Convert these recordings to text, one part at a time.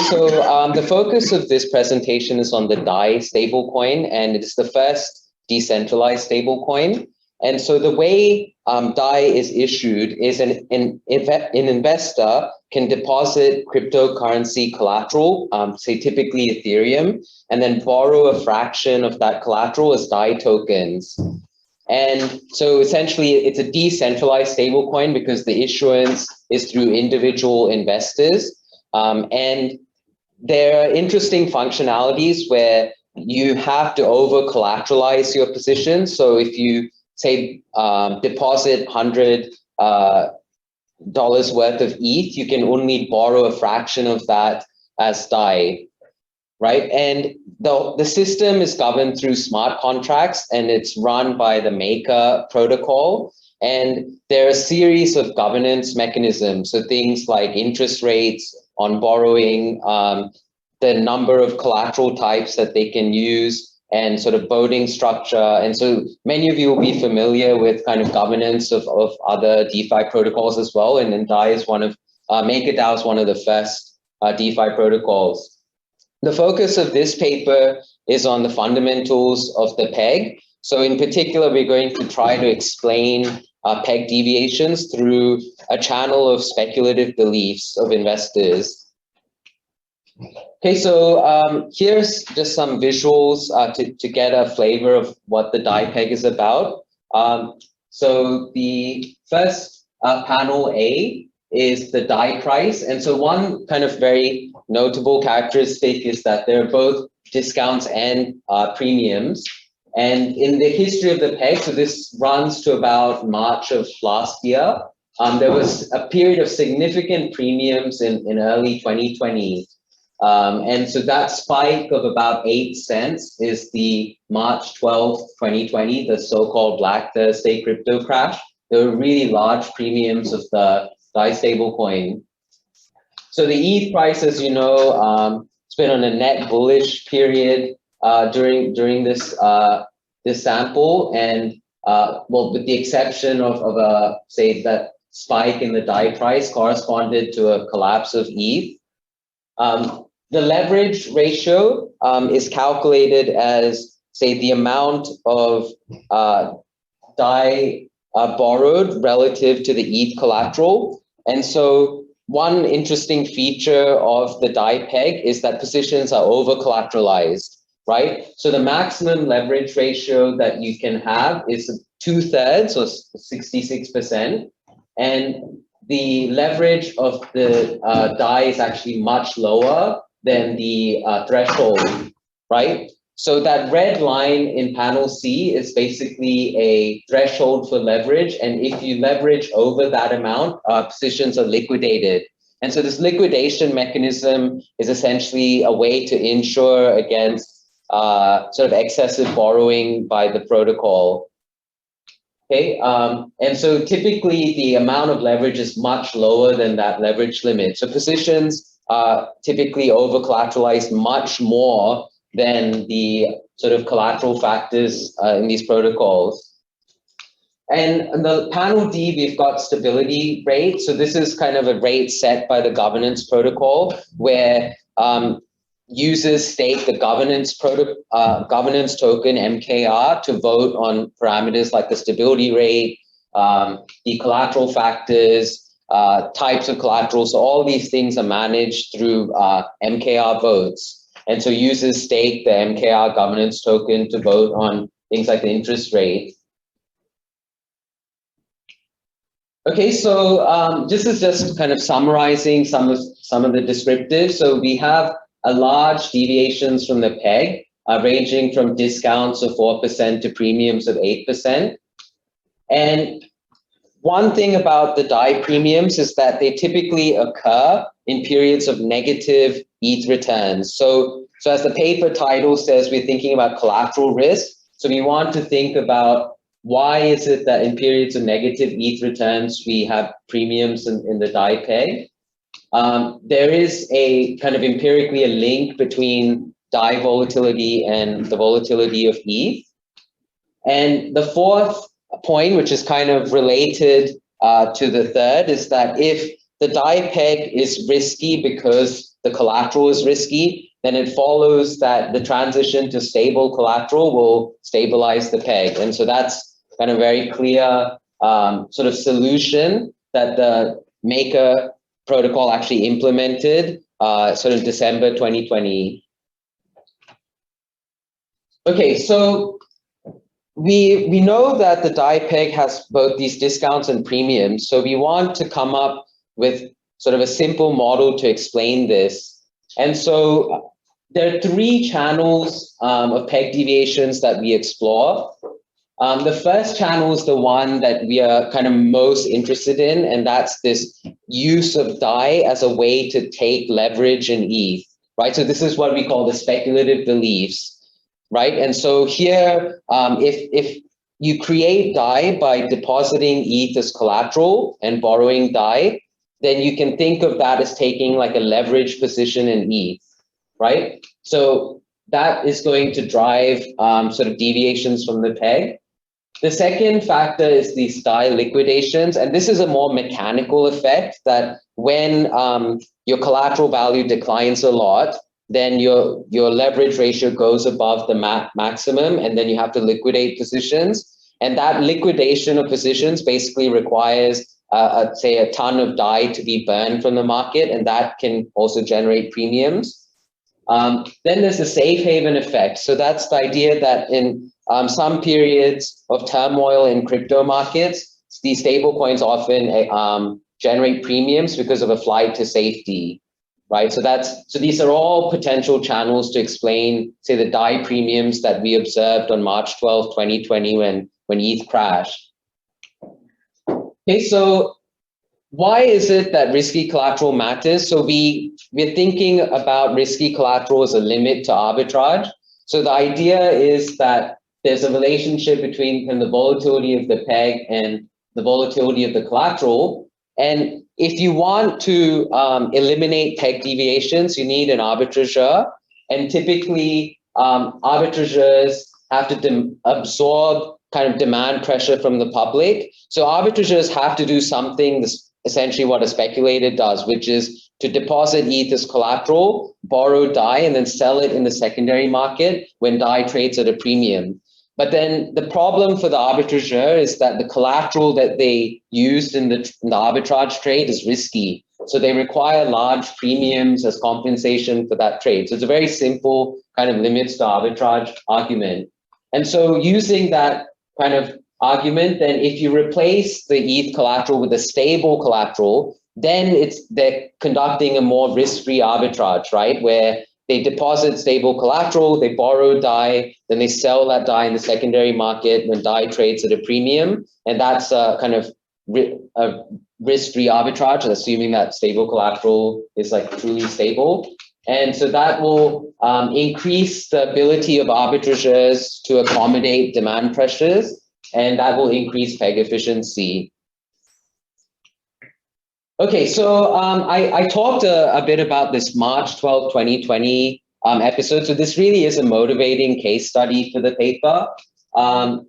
so the focus of this presentation is on the DAI stablecoin, and it's the first decentralized stablecoin. And so the way DAI is issued is an investor can deposit cryptocurrency collateral, say typically Ethereum, and then borrow a fraction of that collateral as DAI tokens. And so essentially it's a decentralized stablecoin because the issuance is through individual investors. And there are interesting functionalities where you have to over collateralize your position. So if you say deposit $100 worth of ETH, you can only borrow a fraction of that as DAI, right? And the system is governed through smart contracts, and it's run by the Maker protocol. And there are a series of governance mechanisms. So things like interest rates on borrowing, the number of collateral types that they can use, and sort of voting structure. And so many of you will be familiar with kind of governance of other DeFi protocols as well. And then DAI is one of, MakerDAO is one of the first DeFi protocols. The focus of this paper is on the fundamentals of the peg. So in particular, we're going to try to explain peg deviations through a channel of speculative beliefs of investors. Okay, so here's just some visuals to get a flavor of what the DAI peg is about. So the first panel A is the DAI price. And so one kind of very notable characteristic is that they're both discounts and premiums. And in the history of the peg, so this runs to about March of last year, there was a period of significant premiums in early 2020. And so that spike of about 8 cents is the March 12th, 2020, the so-called Black Thursday crypto crash. There were really large premiums of the DAI stablecoin. So the ETH price, as you know, it's been on a net bullish period during this this sample, and well, with the exception of a say that spike in the DAI price corresponded to a collapse of ETH. The leverage ratio is calculated as, say, the amount of DAI borrowed relative to the ETH collateral. And so one interesting feature of the DAI peg is that positions are over collateralized, right? So the maximum leverage ratio that you can have is 2/3, so 66%. And the leverage of the DAI is actually much lower than the threshold, right? So that red line in panel C is basically a threshold for leverage. And if you leverage over that amount, positions are liquidated. And so this liquidation mechanism is essentially a way to insure against sort of excessive borrowing by the protocol. Okay, and so typically the amount of leverage is much lower than that leverage limit. So positions typically over collateralized much more than the sort of collateral factors in these protocols. And in the panel D, we've got stability rate. So this is kind of a rate set by the governance protocol where users stake the governance token MKR to vote on parameters like the stability rate, the collateral factors, types of collateral. So all these things are managed through MKR votes. And so users stake the MKR governance token to vote on things like the interest rate. Okay, so this is just kind of summarizing some of the descriptives. So we have a large deviations from the peg, ranging from discounts of 4% to premiums of 8%. And one thing about the DAI premiums is that they typically occur in periods of negative ETH returns. So as the paper title says, we're thinking about collateral risk. So we want to think about why is it that in periods of negative ETH returns, we have premiums in the DAI peg. There is a kind of empirically a link between DAI volatility and the volatility of ETH. And the fourth point, which is kind of related to the third, is that if the DAI peg is risky because the collateral is risky, then it follows that the transition to stable collateral will stabilize the peg. And so that's kind of very clear sort of solution that the Maker protocol actually implemented sort of December 2020. Okay, so we know that the DAI peg has both these discounts and premiums, so we want to come up with sort of a simple model to explain this. And so there are three channels of peg deviations that we explore. The first channel is the one that we are kind of most interested in, and that's this use of DAI as a way to take leverage in ETH, right? So this is what we call the speculative beliefs, right? And so here, if you create DAI by depositing ETH as collateral and borrowing DAI, then you can think of that as taking like a leverage position in ETH, right? So that is going to drive sort of deviations from the peg. The second factor is these DAI liquidations, and this is a more mechanical effect that when your collateral value declines a lot, then your leverage ratio goes above the maximum, and then you have to liquidate positions. And that liquidation of positions basically requires, say, a ton of DAI to be burned from the market, and that can also generate premiums. Then there's the safe haven effect. So that's the idea that in some periods of turmoil in crypto markets, these stablecoins often generate premiums because of a flight to safety, right? So these are all potential channels to explain, say, the DAI premiums that we observed on March 12, 2020 when ETH crashed. Okay, so why is it that risky collateral matters? So we're thinking about risky collateral as a limit to arbitrage. So the idea is that there's a relationship between the volatility of the peg and the volatility of the collateral. And if you want to eliminate peg deviations, you need an arbitrageur. And typically, arbitrageurs have to absorb kind of demand pressure from the public. So arbitrageurs have to do something, essentially what a speculator does, which is to deposit ETH as collateral, borrow DAI, and then sell it in the secondary market when DAI trades at a premium. But then the problem for the arbitrageur is that the collateral that they used in the arbitrage trade is risky. So they require large premiums as compensation for that trade. So it's a very simple kind of limits to arbitrage argument. And so using that kind of argument, then if you replace the ETH collateral with a stable collateral, then they're conducting a more risk-free arbitrage, right? Where they deposit stable collateral, they borrow DAI, then they sell that DAI in the secondary market when DAI trades at a premium. And that's a kind of a risk-free arbitrage, assuming that stable collateral is like truly stable. And so that will increase the ability of arbitrageurs to accommodate demand pressures, and that will increase peg efficiency. Okay, so I talked a bit about this March 12, 2020 episode. So this really is a motivating case study for the paper.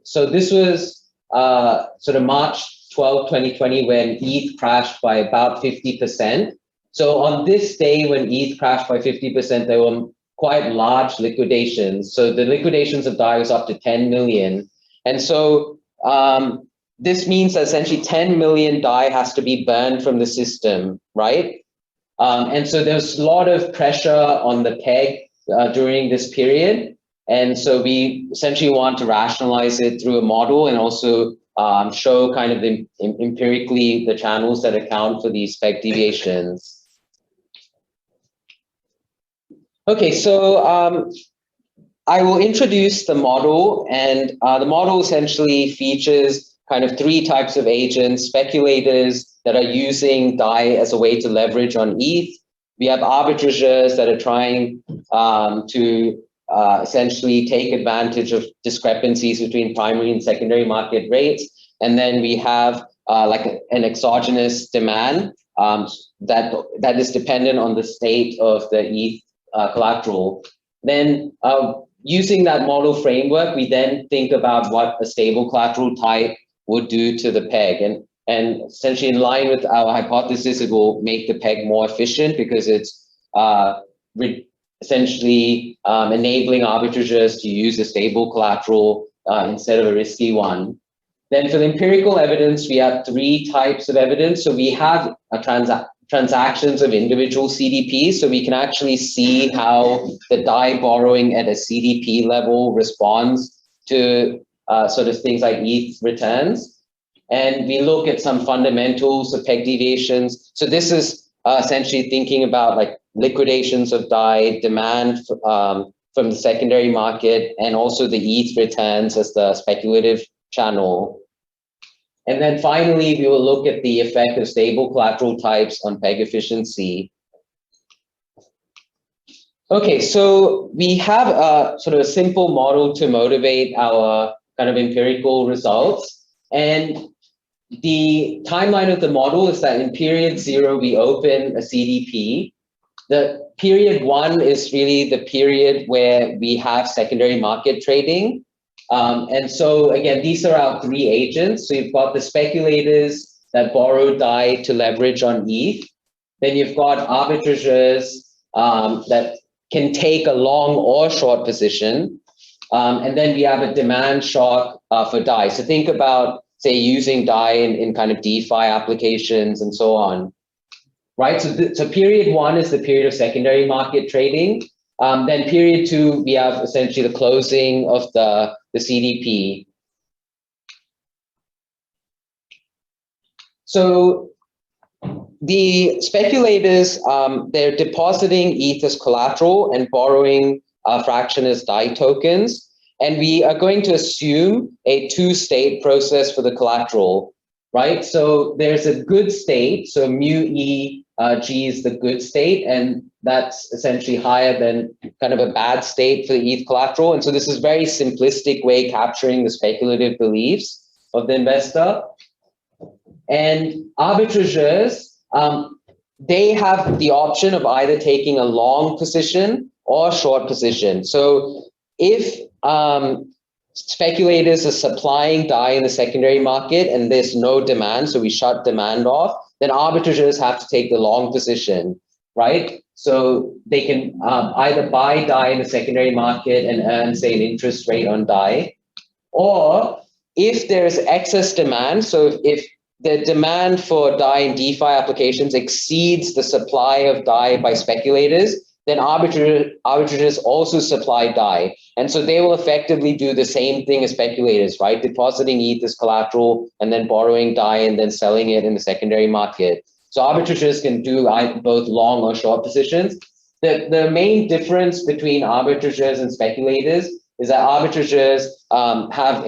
So this was sort of March 12, 2020 when ETH crashed by about 50%. So on this day when ETH crashed by 50%, there were quite large liquidations. So the liquidations of DAI was up to 10 million. And so this means that essentially 10 million DAI has to be burned from the system, right? And so there's a lot of pressure on the peg during this period. And so we essentially want to rationalize it through a model and also show kind of empirically the channels that account for these peg deviations. Okay, so I will introduce the model, and the model essentially features kind of three types of agents: speculators that are using DAI as a way to leverage on ETH. We have arbitrageurs that are trying to essentially take advantage of discrepancies between primary and secondary market rates. And then we have like an exogenous demand that is dependent on the state of the ETH collateral. Then using that model framework, we then think about what a stable collateral type would do to the peg. And essentially in line with our hypothesis, it will make the peg more efficient because it's essentially enabling arbitrageurs to use a stable collateral instead of a risky one. Then for the empirical evidence, we have 3 types of evidence. So we have transactions of individual CDPs, so we can actually see how the DAI borrowing at a CDP level responds to sort of things like ETH returns. And we look at some fundamentals of peg deviations. So this is essentially thinking about like liquidations of DAI, demand from the secondary market, and also the ETH returns as the speculative channel. And then finally, we will look at the effect of stable collateral types on peg efficiency. Okay, so we have a sort of a simple model to motivate our kind of empirical results. And the timeline of the model is that in period 0, we open a CDP. The period 1 is really the period where we have secondary market trading. And so again, these are our 3 agents. So you've got the speculators that borrow DAI to leverage on ETH. Then you've got arbitrageurs that can take a long or short position. And then we have a demand shock for DAI. So think about, say, using DAI in kind of DeFi applications and so on. Right, so period 1 is the period of secondary market trading. Then period 2, we have essentially the closing of the CDP. So the speculators, they're depositing ETH as collateral and borrowing a fraction as DAI tokens. And we are going to assume a 2-state process for the collateral, right? So there's a good state, so mu E G is the good state, and that's essentially higher than kind of a bad state for the ETH collateral. And so this is a very simplistic way capturing the speculative beliefs of the investor. And arbitrageurs, they have the option of either taking a long position or a short position. So if speculators are supplying DAI in the secondary market and there's no demand, so we shut demand off, then arbitrageurs have to take the long position, right? So they can either buy DAI in the secondary market and earn, say, an interest rate on DAI, or if there's excess demand, so if the demand for DAI in DeFi applications exceeds the supply of DAI by speculators, then arbitrageurs also supply DAI. And so they will effectively do the same thing as speculators, right? Depositing ETH as collateral and then borrowing DAI and then selling it in the secondary market. So arbitrageurs can do both long or short positions. The main difference between arbitrageurs and speculators is that arbitrageurs have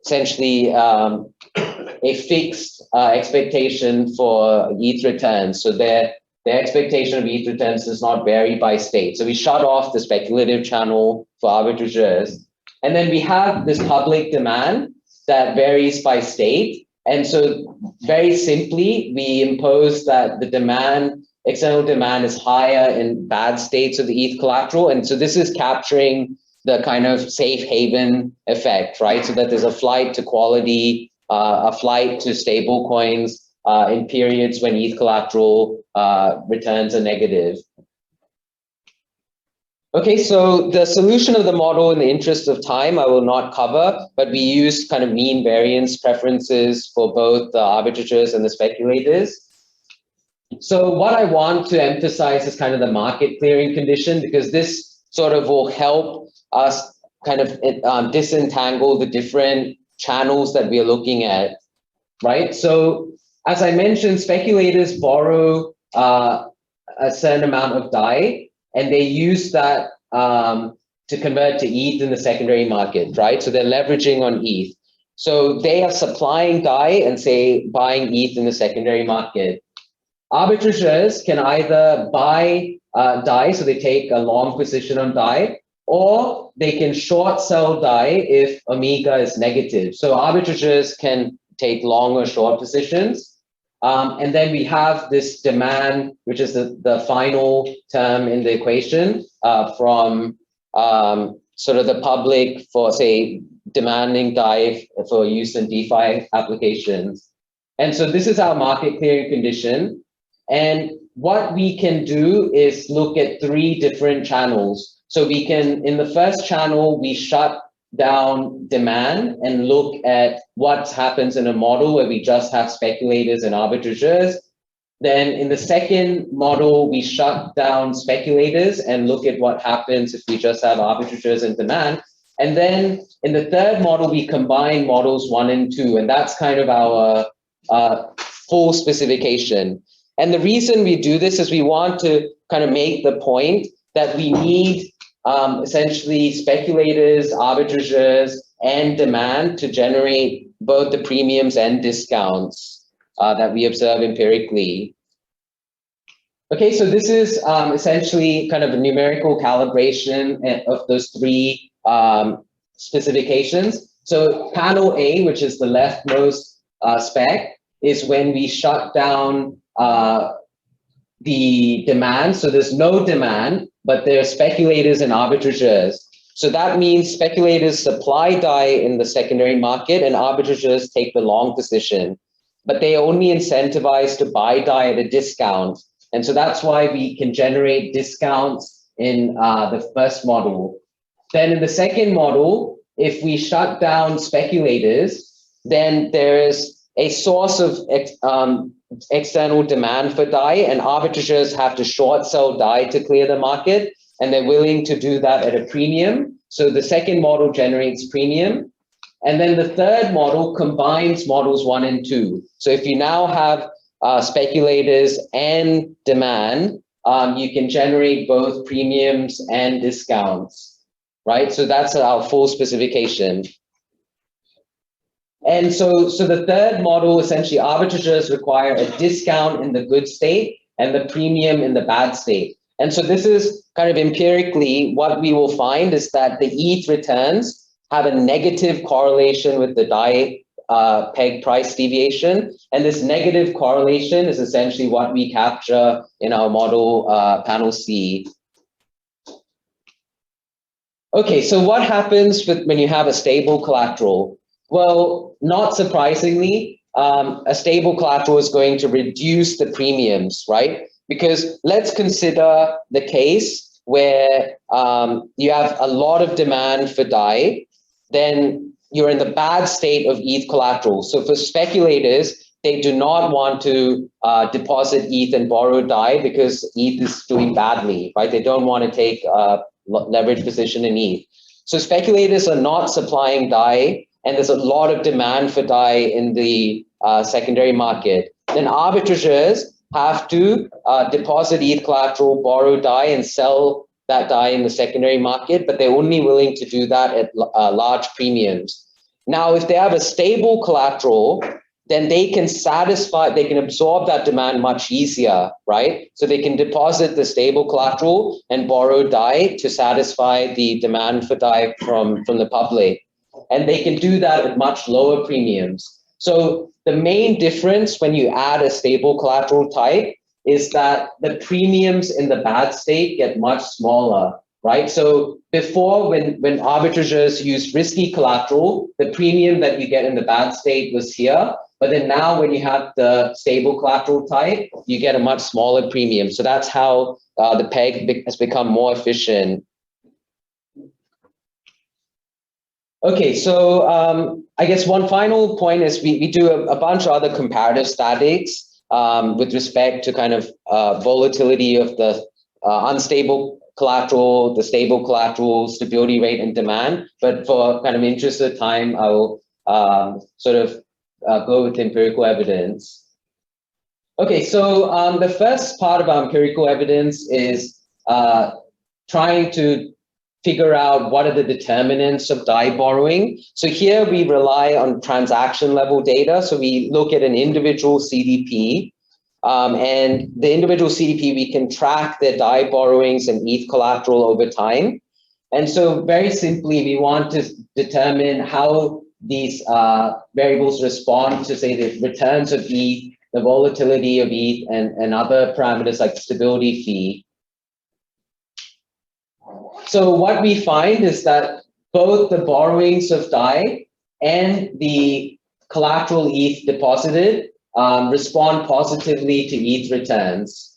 essentially a fixed expectation for ETH returns. So their expectation of ETH returns does not vary by state. So we shut off the speculative channel for arbitrageurs. And then we have this public demand that varies by state. And so very simply, we impose that the demand, external demand, is higher in bad states of the ETH collateral. And so this is capturing the kind of safe haven effect, right? So that there's a flight to quality, a flight to stable coins in periods when ETH collateral returns are negative. Okay, so the solution of the model, in the interest of time, I will not cover, but we use kind of mean variance preferences for both the arbitrageurs and the speculators. So what I want to emphasize is kind of the market clearing condition, because this sort of will help us kind of disentangle the different channels that we are looking at, right? So as I mentioned, speculators borrow a certain amount of DAI, and they use that to convert to ETH in the secondary market, right? So they're leveraging on ETH. So they are supplying DAI and, say, buying ETH in the secondary market. Arbitrageurs can either buy DAI, so they take a long position on DAI, or they can short sell DAI if omega is negative. So arbitrageurs can take long or short positions. And then we have this demand, which is the final term in the equation from sort of the public for, say, demanding DAI for use in DeFi applications. And so this is our market clearing condition. And what we can do is look at 3 different channels. So we can, in the first channel, we shut down demand and look at what happens in a model where we just have speculators and arbitrageurs. Then in the second model, we shut down speculators and look at what happens if we just have arbitrageurs and demand. And then in the third model, we combine models 1 and 2, and that's kind of our full specification. And the reason we do this is we want to kind of make the point that we need essentially speculators, arbitrageurs, and demand to generate both the premiums and discounts that we observe empirically. Okay, so this is essentially kind of a numerical calibration of those 3 specifications. So panel A, which is the leftmost spec, is when we shut down the demand. So there's no demand, but there are speculators and arbitrageurs. So that means speculators supply DAI in the secondary market and arbitrageurs take the long position, but they are only incentivized to buy DAI at a discount. And so that's why we can generate discounts in the first model. Then in the second model, if we shut down speculators, then there's a source of external demand for DAI, and arbitrageurs have to short sell DAI to clear the market, and they're willing to do that at a premium. So the second model generates premium. And then the third model combines models 1 and 2. So if you now have speculators and demand, you can generate both premiums and discounts, right? So that's our full specification. And so the third model, essentially, arbitrageurs require a discount in the good state and the premium in the bad state. And so this is kind of empirically what we will find is that the ETH returns have a negative correlation with the DAI peg price deviation. And this negative correlation is essentially what we capture in our model panel C. Okay, so what happens when you have a stable collateral? Well, not surprisingly, a stable collateral is going to reduce the premiums, right? Because let's consider the case where you have a lot of demand for DAI, then you're in the bad state of ETH collateral. So for speculators, they do not want to deposit ETH and borrow DAI because ETH is doing badly, right? They don't want to take a leverage position in ETH. So speculators are not supplying DAI, and there's a lot of demand for DAI in the secondary market. Then arbitrageurs have to deposit ETH collateral, borrow DAI, and sell that DAI in the secondary market, but they're only willing to do that at large premiums. Now, if they have a stable collateral, then they can absorb that demand much easier, right? So they can deposit the stable collateral and borrow DAI to satisfy the demand for DAI from the public. And they can do that at much lower premiums. So the main difference when you add a stable collateral type is that the premiums in the bad state get much smaller, right? So before, when arbitrageurs use risky collateral, the premium that you get in the bad state was here. But then now when you have the stable collateral type, you get a much smaller premium. So that's how the peg has become more efficient. Okay, so I guess one final point is we do a bunch of other comparative statics with respect to kind of volatility of the unstable collateral, the stable collateral, stability rate, and demand. But for kind of interest of time, I will sort of go with empirical evidence. Okay, so the first part of our empirical evidence is trying to figure out what are the determinants of DAI borrowing. So here we rely on transaction level data. So we look at an individual CDP, and the individual CDP, we can track their DAI borrowings and ETH collateral over time. And so very simply, we want to determine how these variables respond to, say, the returns of ETH, the volatility of ETH, and other parameters like stability fee. So what we find is that both the borrowings of DAI and the collateral ETH deposited respond positively to ETH returns.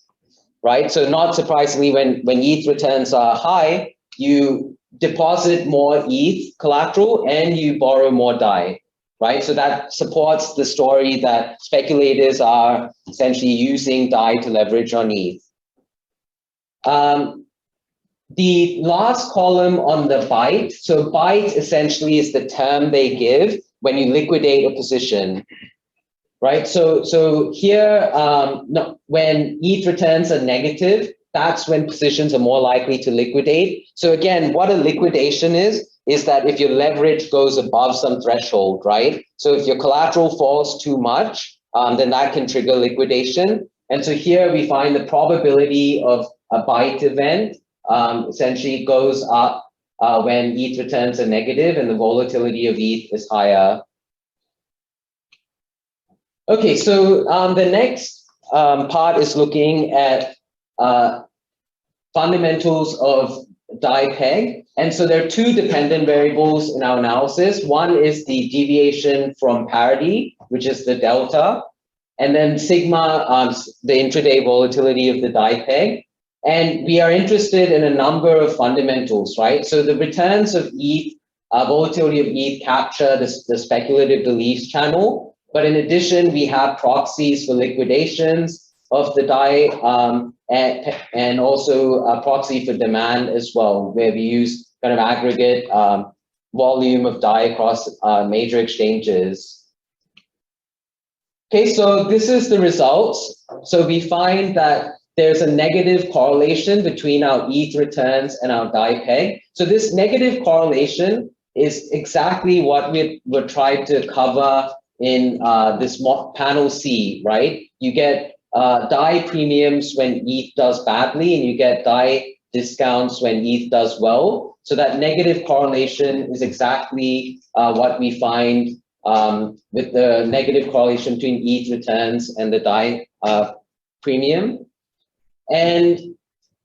right? So not surprisingly, when ETH returns are high, you deposit more ETH collateral and you borrow more DAI, right? So that supports the story that speculators are essentially using DAI to leverage on ETH. The last column on the byte, so byte essentially is the term they give when you liquidate a position, right? So here, when ETH returns are negative, that's when positions are more likely to liquidate. So again, what a liquidation is that if your leverage goes above some threshold, right? So if your collateral falls too much, then that can trigger liquidation. And so here we find the probability of a byte event essentially goes up when ETH returns are negative and the volatility of ETH is higher. Okay, so the next part is looking at fundamentals of DAI peg. And so there are two dependent variables in our analysis. One is the deviation from parity, which is the delta, and then sigma, the intraday volatility of the DAI peg. And we are interested in a number of fundamentals, right? So the returns of ETH, volatility of ETH capture the speculative beliefs channel. But in addition, we have proxies for liquidations of the DAI and also a proxy for demand as well, where we use kind of aggregate volume of DAI across major exchanges. Okay, so this is the results. So we find that there's a negative correlation between our ETH returns and our DAI peg. So this negative correlation is exactly what we're trying to cover in this panel C, right? You get DAI premiums when ETH does badly, and you get DAI discounts when ETH does well. So that negative correlation is exactly what we find with the negative correlation between ETH returns and the DAI premium. And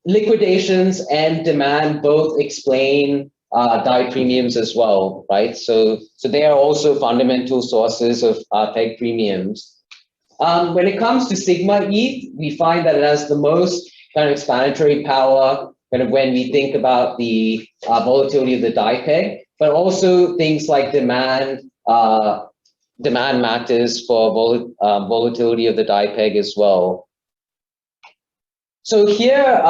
liquidations and demand both explain DAI premiums as well, right? So they are also fundamental sources of peg premiums. When it comes to sigma ETH, we find that it has the most kind of explanatory power kind of when we think about the volatility of the DAI peg, but also things like demand matters for volatility of the DAI peg as well. So here,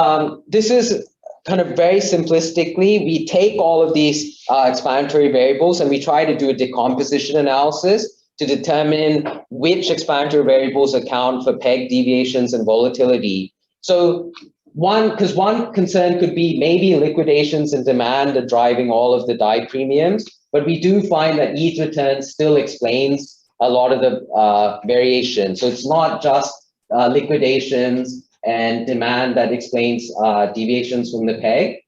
this is kind of very simplistically, we take all of these explanatory variables and we try to do a decomposition analysis to determine which explanatory variables account for peg deviations and volatility. So one concern could be maybe liquidations and demand are driving all of the DAI premiums, but we do find that ETH returns still explains a lot of the variation. So it's not just liquidations and demand that explains deviations from the peg.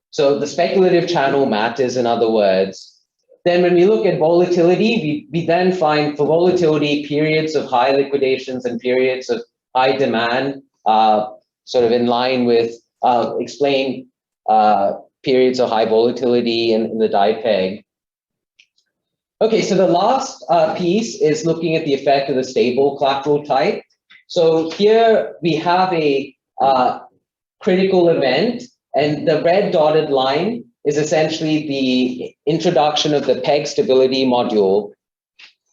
So the speculative channel matters, in other words. Then when we look at volatility, we then find for volatility periods of high liquidations and periods of high demand sort of in line with explain periods of high volatility in the DAI peg. Okay, so the last piece is looking at the effect of the stable collateral type. So here we have a critical event, and the red dotted line is essentially the introduction of the peg stability module.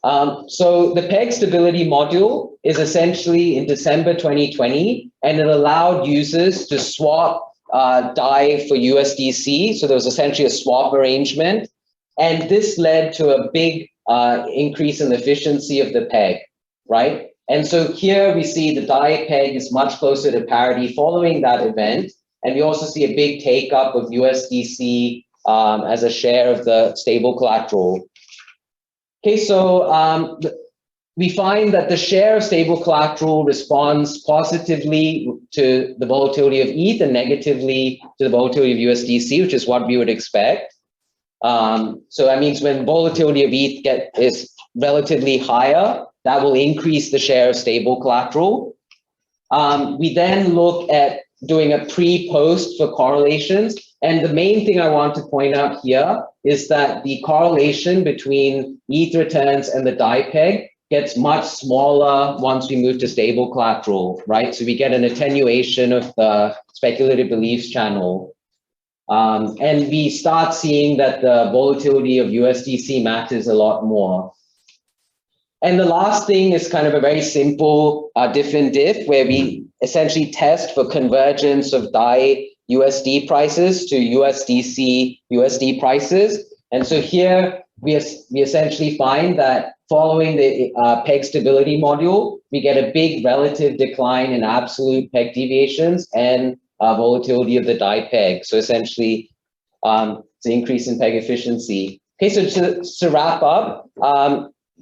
So the peg stability module is essentially in December 2020, and it allowed users to swap DAI for USDC. So there was essentially a swap arrangement, and this led to a big increase in the efficiency of the peg, right? And so here we see the DAI peg is much closer to parity following that event. And we also see a big take up of USDC as a share of the stable collateral. Okay, so we find that the share of stable collateral responds positively to the volatility of ETH and negatively to the volatility of USDC, which is what we would expect. So that means when volatility of ETH is relatively higher, that will increase the share of stable collateral. We then look at doing a pre-post for correlations. And the main thing I want to point out here is that the correlation between ETH returns and the DAI peg gets much smaller once we move to stable collateral, right? So we get an attenuation of the speculative beliefs channel. And we start seeing that the volatility of USDC matters a lot more. And the last thing is kind of a very simple different diff, where we essentially test for convergence of DAI USD prices to USDC USD prices. And so here we essentially find that following the peg stability module, we get a big relative decline in absolute peg deviations and volatility of the DAI peg. So essentially, it's an increase in peg efficiency. Okay, so to wrap up,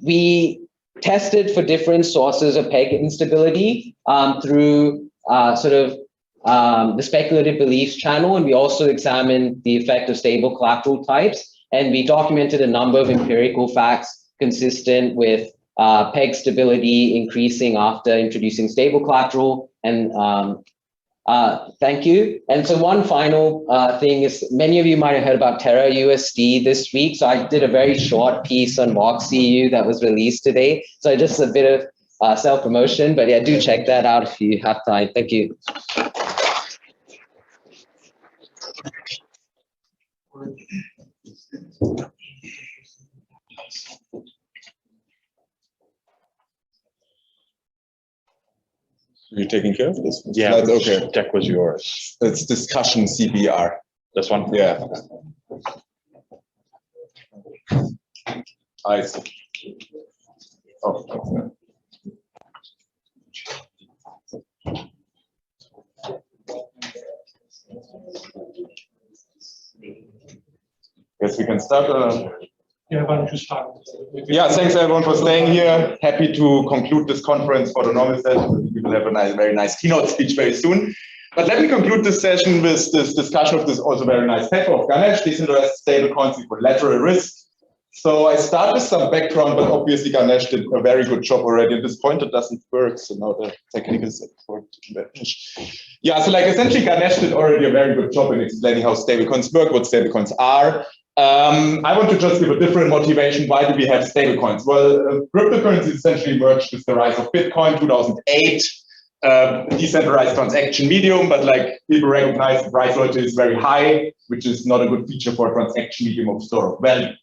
we tested for different sources of peg instability through the speculative beliefs channel, and we also examined the effect of stable collateral types, and we documented a number of empirical facts consistent with peg stability increasing after introducing stable collateral. And thank you. And so one final thing is, many of you might have heard about Terra USD this week. So I did a very short piece on VoxEU that was released today. So just a bit of self-promotion, but yeah, do check that out if you have time. Thank you. You're taking care of this? Yeah, okay. Deck was yours. It's discussion CBR. This one? Yeah. I see. Oh, okay. Guess we can start. Yeah, why don't you start? Yeah, thanks everyone for staying here. Happy to conclude this conference for the normal session. We will have a very nice keynote speech very soon. But let me conclude this session with this discussion of this also very nice paper of Ganesh, Decentralized Stablecoins and Collateral Risk. So I start with some background, but obviously Ganesh did a very good job already. At this point, it doesn't work, so now the technical support. Yeah, so like essentially Ganesh did already a very good job in explaining how stablecoins work, what stablecoins are. I want to just give a different motivation. Why do we have stablecoins? Well, cryptocurrency essentially emerged with the rise of Bitcoin 2008, decentralized transaction medium, but like people recognize the price volatility is very high, which is not a good feature for a transaction medium of store of value.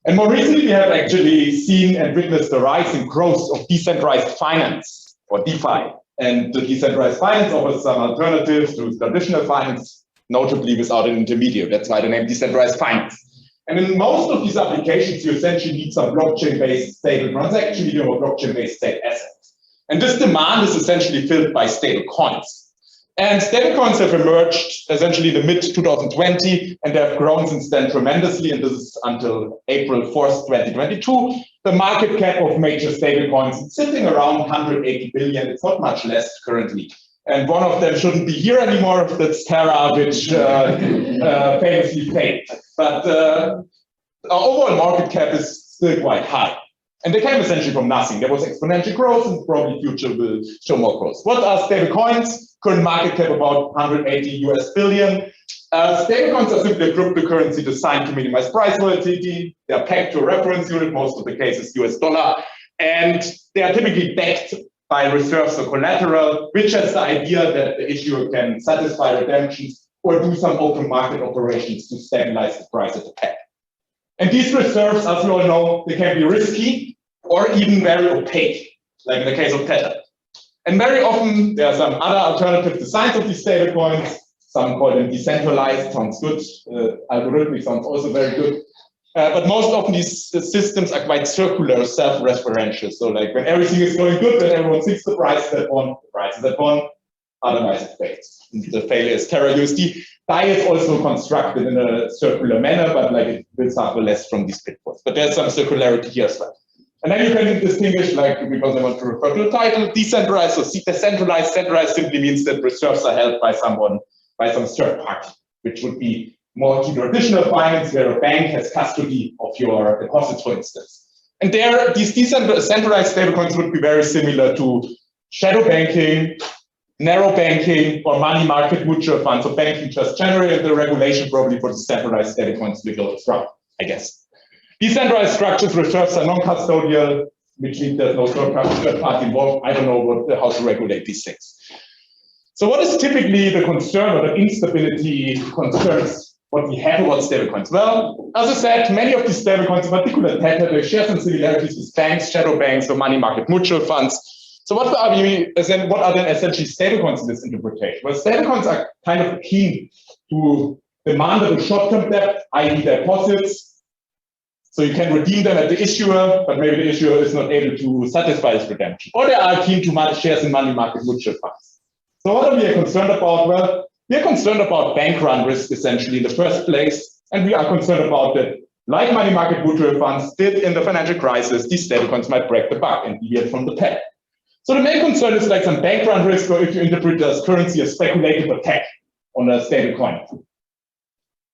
And more recently, we have actually seen and witnessed the rise and growth of decentralized finance, or DeFi. And the decentralized finance offers some alternatives to traditional finance, notably without an intermediary. That's why the name decentralized finance. And in most of these applications, you essentially need some blockchain-based stable transaction medium or blockchain-based state assets. And this demand is essentially filled by stable coins. And stablecoins have emerged essentially in the mid-2020, and they have grown since then tremendously. And this is until April 4th, 2022. The market cap of major stablecoins is sitting around 180 billion. It's not much less currently. And one of them shouldn't be here anymore. That's Terra, which famously failed. But our overall market cap is still quite high. And they came essentially from nothing. There was exponential growth, and probably future will show more growth. What are stablecoins? Current market cap about 180 US billion. Stablecoins are simply a cryptocurrency designed to minimize price volatility. They are pegged to a reference unit, most of the cases US dollar. And they are typically backed by reserves or collateral, which has the idea that the issuer can satisfy redemptions or do some open market operations to stabilize the price of the peg. And these reserves, as we all know, they can be risky or even very opaque, like in the case of Tether. And very often, there are some other alternative designs of these stablecoins. Some call them decentralized, sounds good. Algorithmic sounds also very good. But most often, these systems are quite circular, self-referential. So like when everything is going good, then everyone thinks the price is at one, the price is at one, otherwise it fails. The failure is Terra USD. DAI is also constructed in a circular manner, but like it will suffer less from these pitfalls. But there's some circularity here as well. And then you can distinguish, like, because I want to refer to the title, decentralized. So decentralized, centralized simply means that reserves are held by someone, by some third party, which would be more to traditional finance, where a bank has custody of your deposits, for instance. And there, these decentralized stablecoins would be very similar to shadow banking, narrow banking, or money market mutual funds. So banking just generated the regulation probably for decentralized stablecoins will go from, I guess. Decentralized structures, reserves are non-custodial. which means there's no third party involved. I don't know how to regulate these things. So what is typically the concern or the instability concerns what we have about stablecoins? Well, as I said, many of these stablecoins, in particular Tether, they share some similarities with banks, shadow banks, or money market mutual funds. So what are then essentially stablecoins in this interpretation? Well, stablecoins are kind of keen to demandable short-term debt, i.e. deposits. So you can redeem them at the issuer, but maybe the issuer is not able to satisfy its redemption. Or they are keen to shares in money market mutual funds. So what are we concerned about? Well, we are concerned about bank run risk essentially in the first place, and we are concerned about that, like money market mutual funds did in the financial crisis, these stablecoins might break the buck and deviate from the peg. So the main concern is like some bank run risk, or if you interpret it as currency, a speculative attack on a stablecoin.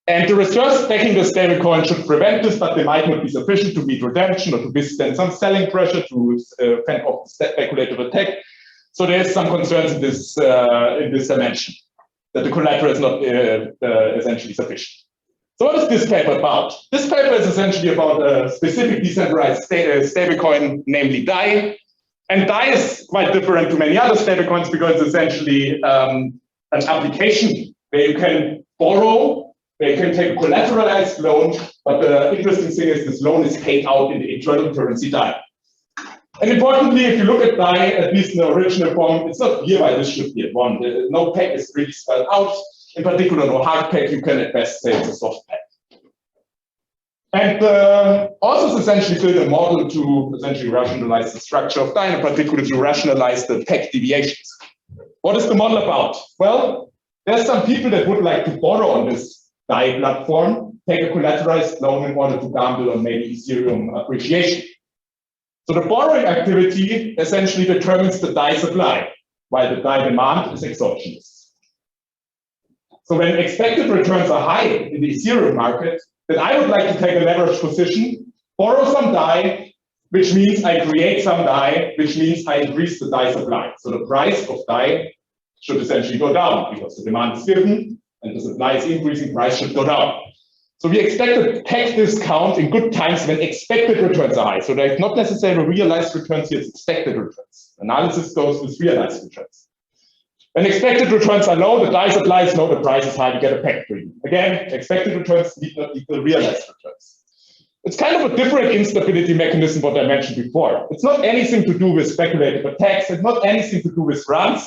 And the reserves backing the stablecoin should prevent this, but they might not be sufficient to meet redemption or to withstand some selling pressure to fend off the speculative attack. So there's some concerns in this dimension, that the collateral is not essentially sufficient. So what is this paper about? This paper is essentially about a specific decentralized stablecoin, namely DAI. And DAI is quite different to many other stablecoins because it's essentially an application where you can borrow, where you can take a collateralized loan, but the interesting thing is this loan is paid out in the internal currency DAI. And importantly, if you look at DAI, at least in the original form, it's not clear why this should be at one. No peg is really spelled out. In particular, no hard peg. You can at best say it's a soft peg. And also it's essentially build a model to essentially rationalize the structure of DAI, in particular to rationalize the peg deviations. What is the model about? Well, there's some people that would like to borrow on this DAI platform, take a collateralized loan in order to gamble on maybe Ethereum appreciation. So the borrowing activity essentially determines the DAI supply, while the DAI demand is exogenous. So when expected returns are high in the Ethereum market, then I would like to take a leverage position, borrow some DAI, which means I create some DAI, which means I increase the DAI supply. So the price of DAI should essentially go down because the demand is given and the supply is increasing, price should go down. So we expect a peg discount in good times when expected returns are high. So they're not necessarily realized returns here, it's expected returns. Analysis goes with realized returns. When expected returns are low, the DAI supply is low, the price is high, we get a peg premium. Again, expected returns need not equal realized returns. It's kind of a different instability mechanism what I mentioned before. It's not anything to do with speculative attacks, it's not anything to do with runs.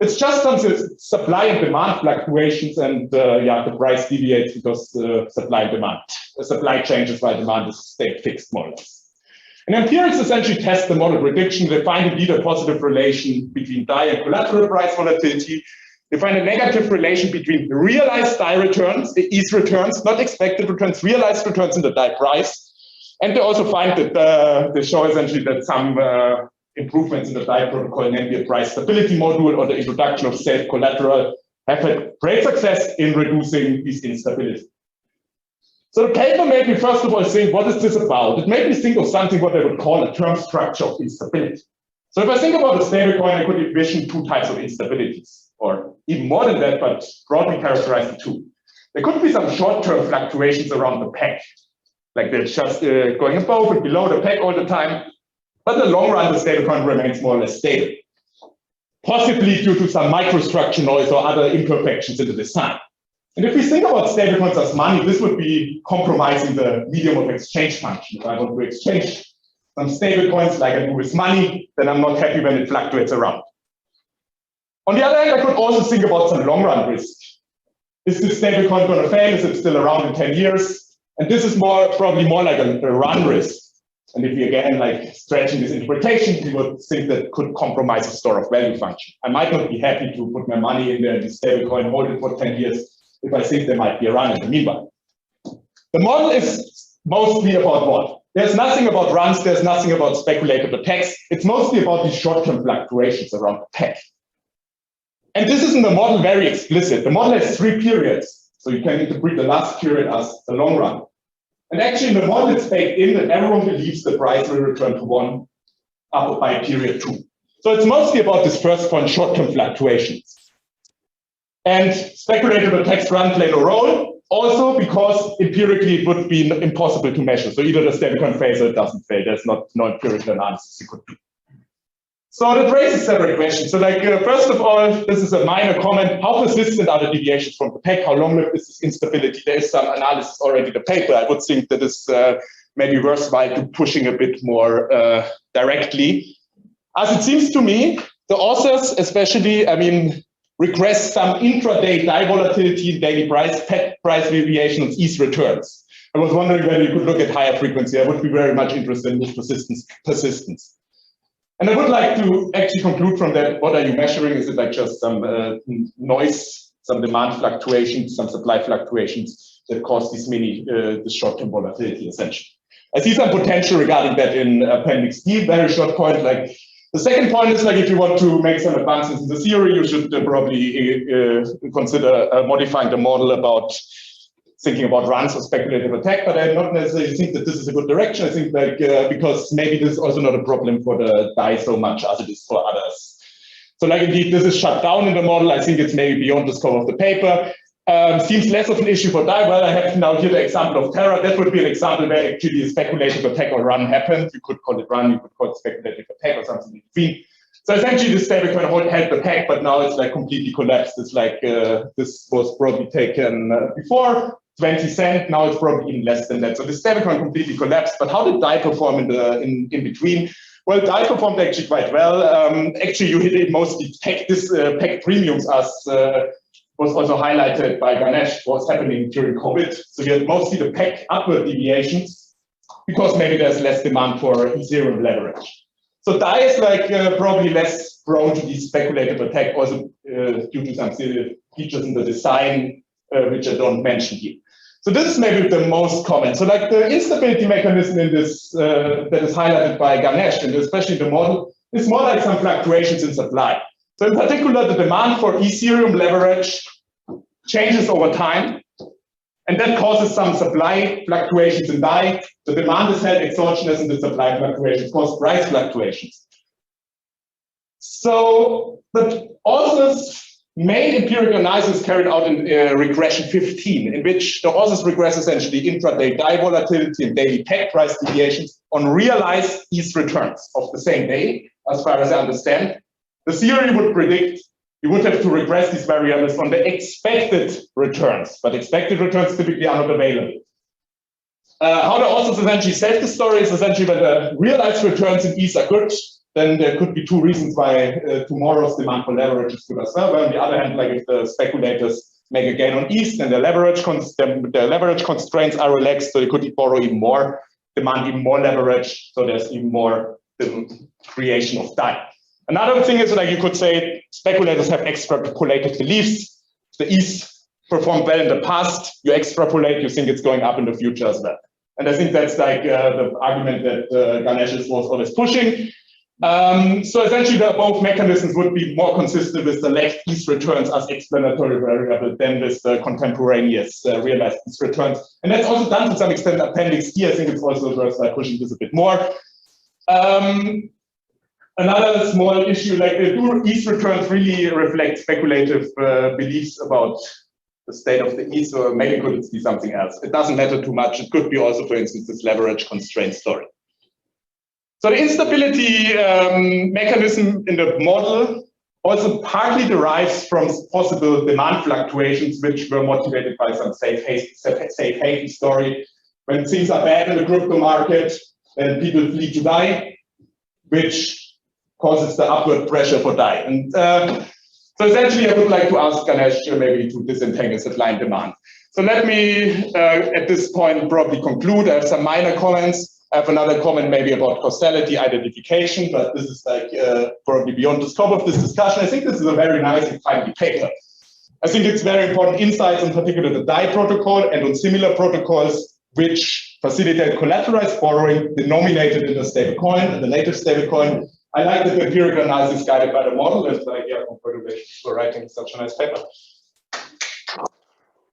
It's just some supply and demand fluctuations, and the price deviates because supply and demand. The supply changes while demand is stayed fixed more or less. And empirics essentially test the model prediction. They find indeed a positive relation between DAI and collateral price volatility. They find a negative relation between realized DAI returns, the ETH returns, not expected returns, realized returns in the DAI price. And they also find that they show essentially that some improvements in the DAI protocol, namely a price stability module or the introduction of self-collateral, have had great success in reducing this instability. So the paper made me first of all think, what is this about? It made me think of something what I would call a term structure of instability. So if I think about a stablecoin, I could envision two types of instabilities, or even more than that, but broadly characterized the two. There could be some short-term fluctuations around the peg, like they're just going above and below the peg all the time. But in the long run, the stablecoin remains more or less stable, possibly due to some microstructure noise or other imperfections in the design. And if we think about stablecoins as money, this would be compromising the medium of exchange function. If I want to exchange some stablecoins like I do with money, then I'm not happy when it fluctuates around. On the other hand, I could also think about some long-run risk. Is this stablecoin going to fail? Is it still around in 10 years? And this is probably more like a run risk. And if we again like stretching this interpretation, we would think that could compromise the store of value function. I might not be happy to put my money in the stablecoin, hold it for 10 years, if I think there might be a run in the meanwhile. The model is mostly about what? There's nothing about runs, there's nothing about speculative attacks. It's mostly about these short-term fluctuations around the peg. And this is in the model very explicit. The model has 3 periods. So you can interpret the last period as the long run. And actually in the model it's baked in that everyone believes the price will return to 1 up by period 2. So it's mostly about this first point, short-term fluctuations. And speculative attacks play no role, also because empirically it would be impossible to measure. So either the stablecoin fails or it doesn't fail. There's no empirical analysis you could do. So that raises several questions. So like, first of all, this is a minor comment. How persistent are the deviations from the peg? How long-lived is this instability? There is some analysis already in the paper. I would think that is maybe worthwhile to pushing a bit more directly. As it seems to me, the authors especially, request some intraday DAI volatility in daily price deviations, ETH returns. I was wondering whether you could look at higher frequency. I would be very much interested in this persistence. And I would like to actually conclude from that, what are you measuring? Is it like just some noise, some demand fluctuations, some supply fluctuations that cause this short-term volatility, essentially? I see some potential regarding that in Appendix D, very short point. Like, the second point is, like, if you want to make some advances in the theory, you should probably consider modifying the model about thinking about runs or speculative attack, but I don't necessarily think that this is a good direction. I think like because maybe this is also not a problem for the DAI so much as it is for others. So like indeed, this is shut down in the model. I think it's maybe beyond the scope of the paper. Seems less of an issue for DAI. Well, I have now here the example of Terra. That would be an example where actually a speculative attack or run happened. You could call it run, you could call it speculative attack or something in between. So essentially the stablecoin held the peg, but now it's like completely collapsed. It's like this was probably taken before 20 cents, now it's probably even less than that. So the stablecoin completely collapsed, but how did DAI perform in between? Well, DAI performed actually quite well. Actually, you hit it mostly peg premiums as was also highlighted by Ganesh, what's happening during COVID. So we had mostly the peg upward deviations because maybe there's less demand for Ethereum leverage. So DAI is like probably less prone to these speculative attack, also due to some features in the design, which I don't mention here. So this is maybe the most common. So like the instability mechanism in this that is highlighted by Ganesh, and especially the model, is more like some fluctuations in supply. So in particular, the demand for Ethereum leverage changes over time, and that causes some supply fluctuations in DAI. The demand is held exogenous and the supply fluctuations cause price fluctuations. So, but authors main empirical analysis carried out in regression 15, in which the authors regress essentially intraday DAI volatility and daily peg price deviations on realized ETH returns of the same day, as far as I understand. The theory would predict you would have to regress these variables on the expected returns, but expected returns typically are not available. How the authors essentially save the story is essentially when the realized returns in ETH are good, then there could be two reasons why tomorrow's demand for leverage is good as well. But on the other hand, like if the speculators make a gain on ETH, then the leverage constraints are relaxed, so you could borrow even more, demand even more leverage, so there's even more creation of DAI. Another thing is, like you could say, speculators have extrapolated beliefs. The ETH performed well in the past, you extrapolate, you think it's going up in the future as well. And I think that's like the argument that Ganesh was always pushing. So essentially the above mechanisms would be more consistent with the left ETH returns as explanatory variable than with the contemporaneous realized ETH returns. And that's also done to some extent in Appendix D. I think it's also worth pushing this a bit more. Another small issue, like do ETH returns really reflect speculative beliefs about the state of the ETH, or maybe could it be something else? It doesn't matter too much. It could be also, for instance, this leverage constraint story. So the instability mechanism in the model also partly derives from possible demand fluctuations, which were motivated by some safe haven story. When things are bad in the crypto market, then people flee to DAI, which causes the upward pressure for DAI. And so essentially, I would like to ask Ganesh maybe to disentangle supply and demand. So let me, at this point, probably conclude. I have some minor comments. I have another comment maybe about causality identification, but this is like probably beyond the scope of this discussion. I think this is a very nice and timely paper. I think it's very important insights, in particular the DAI protocol and on similar protocols which facilitate collateralized borrowing denominated in the stablecoin, the native stablecoin. I like that the empirical analysis guided by the model, and yeah, congratulations for writing such a nice paper.